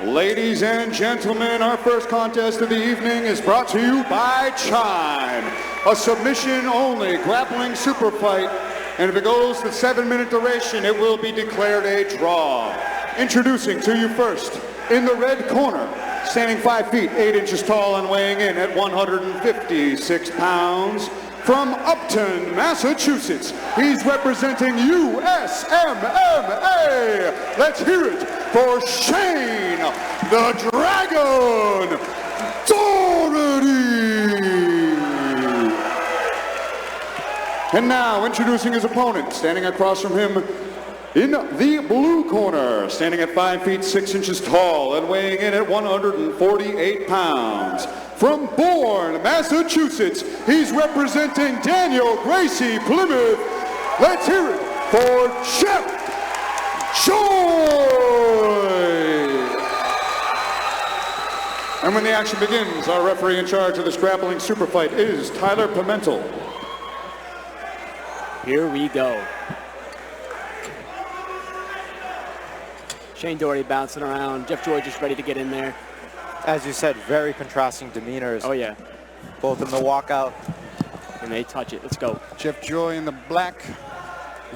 Ladies and gentlemen, our first contest of the evening is brought to you by Chime, a submission-only grappling super fight, and if it goes the 7-minute duration, it will be declared a draw. Introducing to you first, in the red corner, standing 5 feet 8 inches tall and weighing in at 156 pounds, from Upton, Massachusetts, he's representing USMMA. Let's hear it for Shane the Dragon Dougherty. And now, introducing his opponent, standing across from him in the blue corner, standing at 5 feet 6 inches tall and weighing in at 148 pounds. From Bourne, Massachusetts, he's representing Daniel Gracie Plymouth. Let's hear it for Jeff Joy. And when the action begins, our referee in charge of this grappling super fight is Tyler Pimentel. Here we go. Shane Dougherty bouncing around. Jeff Joy just ready to get in there. As you said, very contrasting demeanors. Oh, yeah. Both in the walkout. And they touch it. Let's go. Jeff Joy in the black,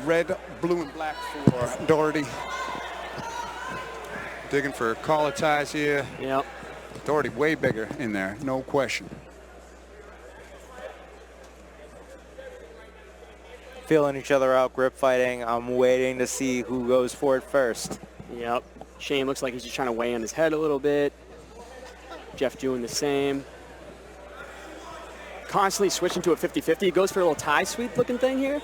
red, blue, and black for Dougherty. Digging for collar ties here. Yep. Dougherty way bigger in there, no question. Feeling each other out, grip fighting. I'm waiting to see who goes for it first. Yep. Shane looks like he's just trying to weigh on his head a little bit. Jeff doing the same. Constantly switching to a 50-50. He goes for a little tie sweep looking thing here.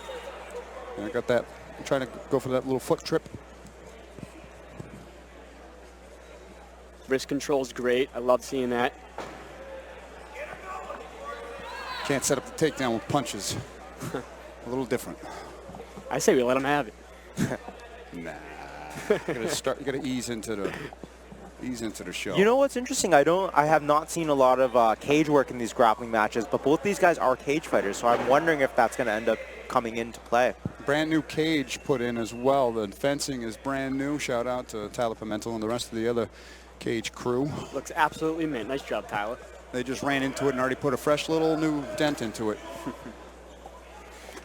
I got that. I'm trying to go for that little foot trip. Wrist control's great. I love seeing that. Can't set up the takedown with punches. A little different. I say we let him have it. Nah. You gotta ease into the show. You know what's interesting? I have not seen a lot of cage work in these grappling matches, but both these guys are cage fighters, so I'm wondering if that's going to end up coming into play. Brand new cage put in as well. The fencing is brand new. Shout out to Tyler Pimentel and the rest of the other cage crew. Looks absolutely mint. Nice job, Tyler. They just ran into it and already put a fresh little new dent into it.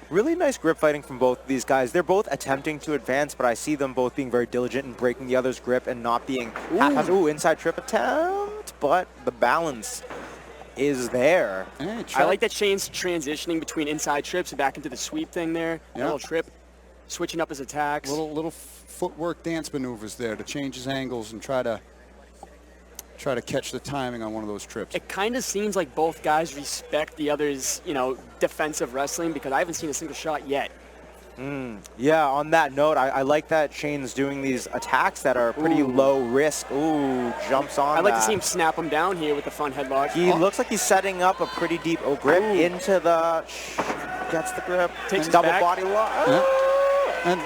Really nice grip fighting from both of these guys. They're both attempting to advance, but I see them both being very diligent in breaking the other's grip and not being inside trip attempt, but the balance is there. Hey, I like that Shane's transitioning between inside trips and back into the sweep thing there. Yeah. A little trip, switching up his attacks. Little footwork dance maneuvers there to change his angles and try to catch the timing on one of those trips. It kind of seems like both guys respect the other's, defensive wrestling, because I haven't seen a single shot yet. Yeah, on that note, I like that Shane's doing these attacks that are pretty low risk. Ooh, jumps on I'd like to see him snap him down here with the front headlock. He looks like he's setting up a pretty deep grip into the... Gets the grip. Takes his double back. body lock. Yeah. And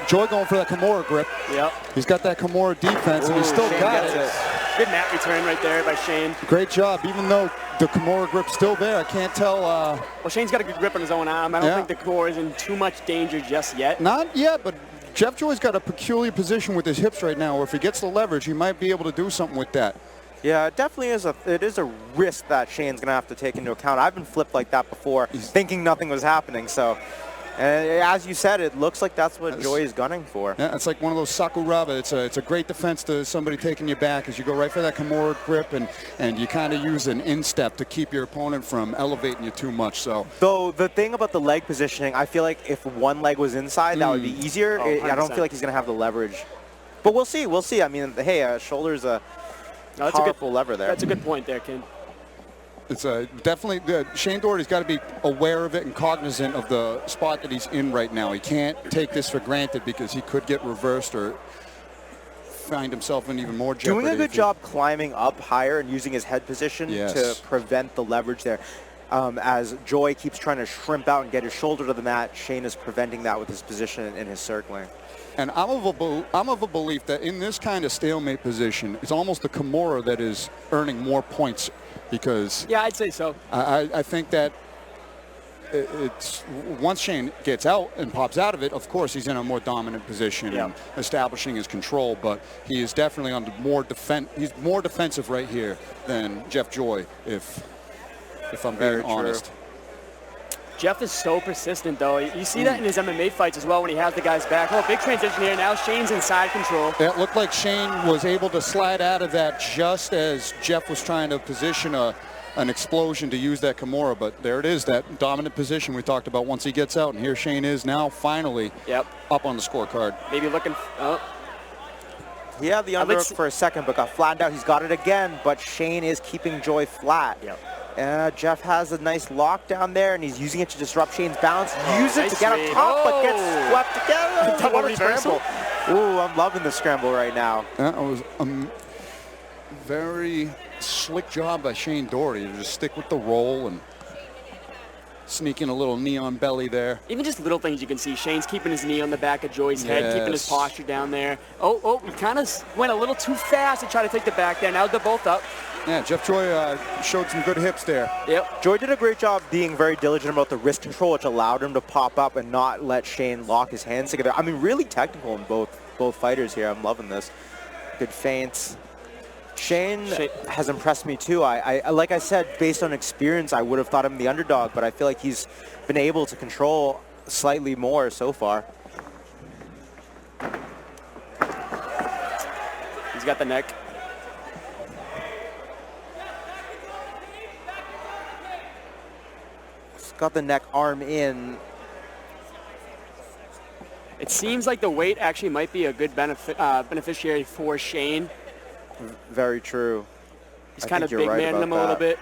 Joy going for that Kimura grip. Yep. He's got that Kimura defense, and he's still Shane got gets it. Good mat return right there by Shane. Great job. Even though the Kimura grip's still there, I can't tell. Well, Shane's got a good grip on his own arm. I don't think the Kimura is in too much danger just yet. Not yet, but Jeff Joy's got a peculiar position with his hips right now, where if he gets the leverage, he might be able to do something with that. Yeah, it definitely is a risk that Shane's going to have to take into account. I've been flipped like that before, thinking nothing was happening. So, as you said, it looks like that's what Joy is gunning for. Yeah, it's like one of those sakuraba. It's a great defense to somebody taking you back as you go right for that Kimura grip, and you kind of use an instep to keep your opponent from elevating you too much. So, though the thing about the leg positioning, I feel like if one leg was inside, that would be easier. I don't feel like he's going to have the leverage. But we'll see. We'll see. I mean, hey, shoulder's a powerful lever there. That's a good point there, Ken. It's definitely Shane Dougherty's got to be aware of it and cognizant of the spot that he's in right now. He can't take this for granted, because he could get reversed or find himself in even more jeopardy. Doing a good job climbing up higher and using his head position to prevent the leverage there. As Joy keeps trying to shrimp out and get his shoulder to the mat, Shane is preventing that with his position and his circling. And I'm of a belief that in this kind of stalemate position, it's almost the Kimura that is earning more points, because yeah, I'd say so. I think that it's once Shane gets out and pops out of it, of course he's in a more dominant position and establishing his control. But he is definitely on the more he's more defensive right here than Jeff Joy, if I'm being honest. Jeff is so persistent, though. You see that in his MMA fights as well when he has the guys back. Oh, big transition here. Now Shane's in side control. It looked like Shane was able to slide out of that just as Jeff was trying to position an explosion to use that Kimura. But there it is, that dominant position we talked about once he gets out. And here Shane is now finally up on the scorecard. Maybe looking. He had the underhook for a second, but got flattened out. He's got it again, but Shane is keeping Joy flat. Jeff has a nice lock down there, and he's using it to disrupt Shane's balance. Use it to get on top, but gets swept again. What a scramble. Ooh, I'm loving the scramble right now. That was a very slick job by Shane Dougherty to just stick with the roll and sneak in a little knee on belly there. Even just little things you can see. Shane's keeping his knee on the back of Joy's head, keeping his posture down there. Oh, he kind of went a little too fast to try to take the back there. Now they're both up. Yeah, Jeff Joy showed some good hips there. Joy did a great job being very diligent about the wrist control, which allowed him to pop up and not let Shane lock his hands together. I mean, really technical in both fighters here. I'm loving this. Good feints. Shane has impressed me too. I like I said, based on experience, I would have thought him the underdog, but I feel like he's been able to control slightly more so far. He's got the neck. Got the neck, arm in. It seems like the weight actually might be a good beneficiary for Shane. Very true. He's kind of big man him a little bit.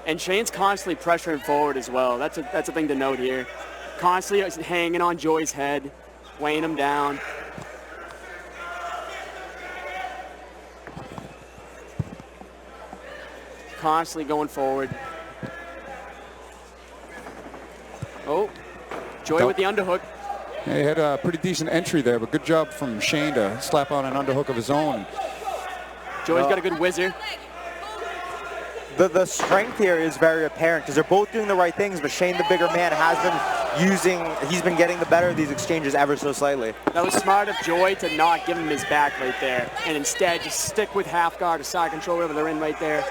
And Shane's constantly pressuring forward as well. That's a thing to note here. Constantly hanging on Joy's head, weighing him down. Constantly going forward. Oh, Joy with the underhook. Yeah, he had a pretty decent entry there, but good job from Shane to slap on an underhook of his own. Joy's got a good whizzer. The strength here is very apparent because they're both doing the right things, but Shane, the bigger man, he's been getting the better of these exchanges ever so slightly. That was smart of Joy to not give him his back right there, and instead just stick with half guard or side control, whatever they're in right there.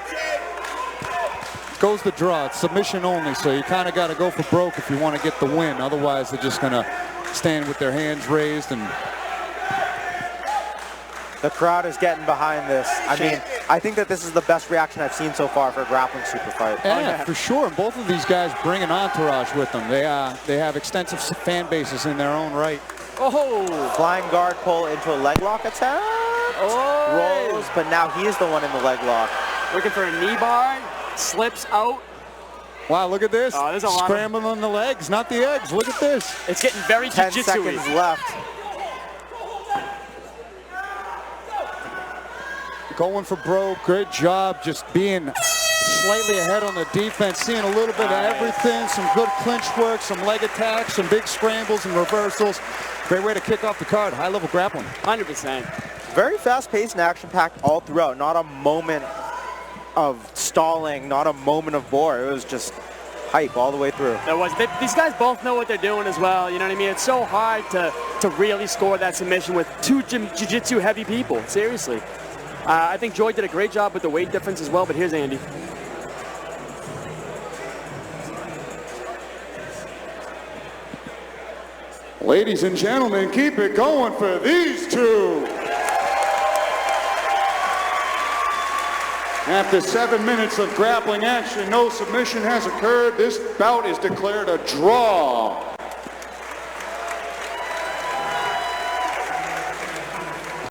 Goes the draw. It's submission only, so you kind of got to go for broke if you want to get the win. Otherwise, they're just going to stand with their hands raised. And the crowd is getting behind this. I mean, I think that this is the best reaction I've seen so far for a grappling super fight. Yeah, for sure. Both of these guys bring an entourage with them. They have extensive fan bases in their own right. Oh! Flying guard pull into a leg lock attempt. Oh! Rolls, but now he is the one in the leg lock. Looking for a knee bar. Slips out. Wow, look at this. Oh, there's a lot scrambling on the legs, not the eggs. Look at this. It's getting very jiu-jitsu-y. 10 seconds left. Going for broke. Great job just being slightly ahead on the defense, seeing a little bit of everything, some good clinch work, some leg attacks, some big scrambles and reversals. Great way to kick off the card. High-level grappling. 100%. Very fast-paced and action-packed all throughout. Not a moment of stalling, not a moment of bore. It was just hype all the way through. These guys both know what they're doing as well. You know what I mean? It's so hard to really score that submission with two jiu-jitsu heavy people. Seriously. I think Joy did a great job with the weight difference as well, but here's Andy. Ladies and gentlemen, keep it going for these two. After 7 minutes of grappling action, no submission has occurred. This bout is declared a draw.